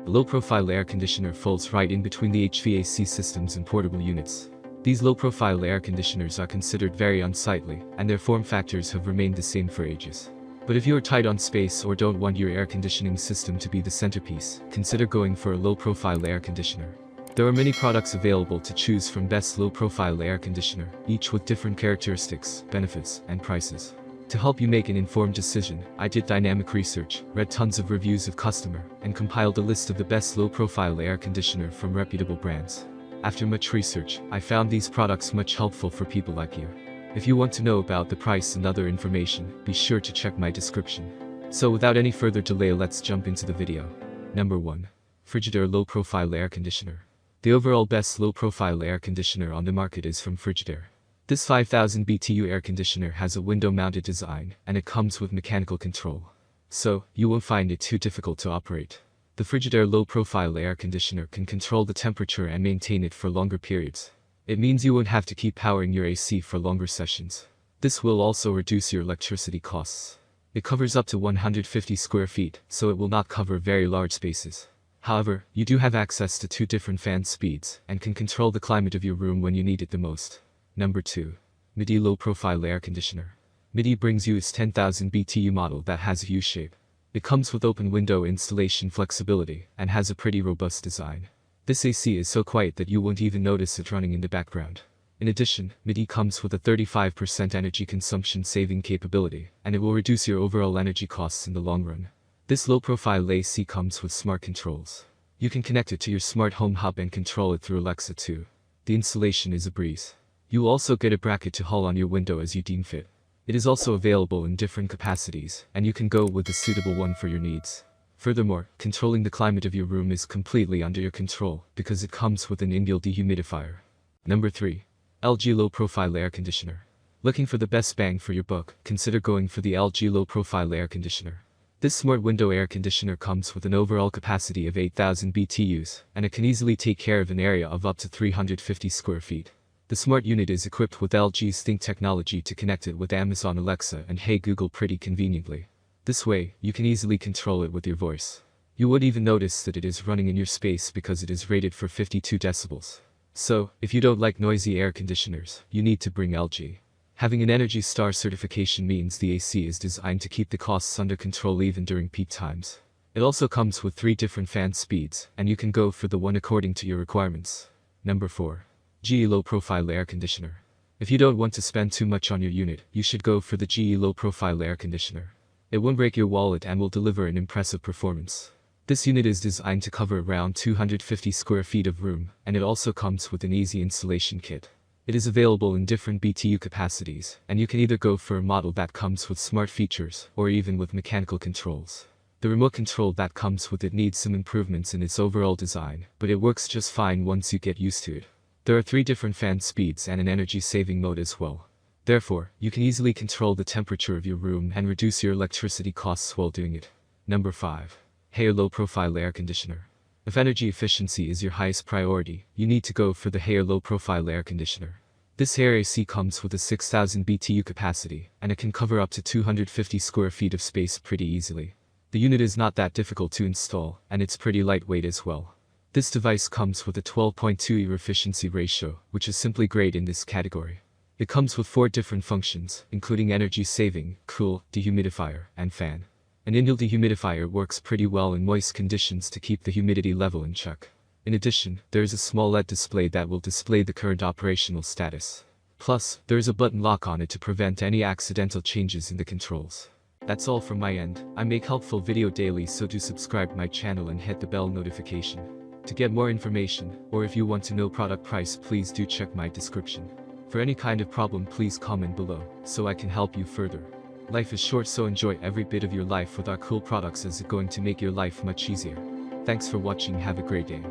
A low-profile air conditioner falls right in between the HVAC systems and portable units. These low-profile air conditioners are considered very unsightly, and their form factors have remained the same for ages. But if you are tight on space or don't want your air conditioning system to be the centerpiece, consider going for a low-profile air conditioner. There are many products available to choose from. Best low-profile air conditioner, each with different characteristics, benefits, and prices. To help you make an informed decision, I did dynamic research, read tons of reviews of customer, and compiled a list of the best low-profile air conditioner from reputable brands. After much research, I found these products much helpful for people like you. If you want to know about the price and other information, be sure to check my description. So without any further delay, let's jump into the video. Number 1. Frigidaire Low-Profile Air Conditioner. The overall best low-profile air conditioner on the market is from Frigidaire. This 5000 BTU air conditioner has a window-mounted design, and it comes with mechanical control. So, you won't find it too difficult to operate. The Frigidaire low-profile air conditioner can control the temperature and maintain it for longer periods. It means you won't have to keep powering your AC for longer sessions. This will also reduce your electricity costs. It covers up to 150 square feet, so it will not cover very large spaces. However, you do have access to 2 different fan speeds, and can control the climate of your room when you need it the most. Number 2. Midea Low-Profile Air Conditioner. Midea brings you its 10,000 BTU model that has a U-shape. It comes with open window installation flexibility, and has a pretty robust design. This AC is so quiet that you won't even notice it running in the background. In addition, Midea comes with a 35% energy consumption saving capability, and it will reduce your overall energy costs in the long run. This low-profile AC comes with smart controls. You can connect it to your smart home hub and control it through Alexa too. The installation is a breeze. You will also get a bracket to haul on your window as you deem fit. It is also available in different capacities, and you can go with the suitable one for your needs. Furthermore, controlling the climate of your room is completely under your control, because it comes with an inbuilt dehumidifier. Number 3. LG Low-Profile Air Conditioner. Looking for the best bang for your buck, consider going for the LG Low-Profile Air Conditioner. This smart window air conditioner comes with an overall capacity of 8,000 BTUs, and it can easily take care of an area of up to 350 square feet. The smart unit is equipped with LG's Think technology to connect it with Amazon Alexa and Hey Google pretty conveniently. This way, you can easily control it with your voice. You won't even notice that it is running in your space because it is rated for 52 decibels. So, if you don't like noisy air conditioners, you need to bring LG. Having an ENERGY STAR certification means the AC is designed to keep the costs under control even during peak times. It also comes with 3 different fan speeds, and you can go for the one according to your requirements. Number 4. GE Low-Profile Air Conditioner. If you don't want to spend too much on your unit, you should go for the GE Low-Profile Air Conditioner. It won't break your wallet and will deliver an impressive performance. This unit is designed to cover around 250 square feet of room, and it also comes with an easy installation kit. It is available in different BTU capacities, and you can either go for a model that comes with smart features, or even with mechanical controls. The remote control that comes with it needs some improvements in its overall design, but it works just fine once you get used to it. There are 3 different fan speeds and an energy-saving mode as well. Therefore, you can easily control the temperature of your room and reduce your electricity costs while doing it. Number 5. Haier Low-Profile Air Conditioner. If energy efficiency is your highest priority, you need to go for the Haier Low-Profile Air Conditioner. This Haier AC comes with a 6000 BTU capacity, and it can cover up to 250 square feet of space pretty easily. The unit is not that difficult to install, and it's pretty lightweight as well. This device comes with a 12.2 air efficiency ratio, which is simply great in this category. It comes with 4 different functions, including energy saving, cool, dehumidifier, and fan. An inbuilt dehumidifier works pretty well in moist conditions to keep the humidity level in check. In addition, there is a small LED display that will display the current operational status. Plus, there is a button lock on it to prevent any accidental changes in the controls. That's all from my end. I make helpful video daily, so do subscribe my channel and hit the bell notification. To get more information, or if you want to know product price, please do check my description. For any kind of problem, please comment below, so I can help you further. Life is short, so enjoy every bit of your life with our cool products, as it's going to make your life much easier. Thanks for watching, have a great day.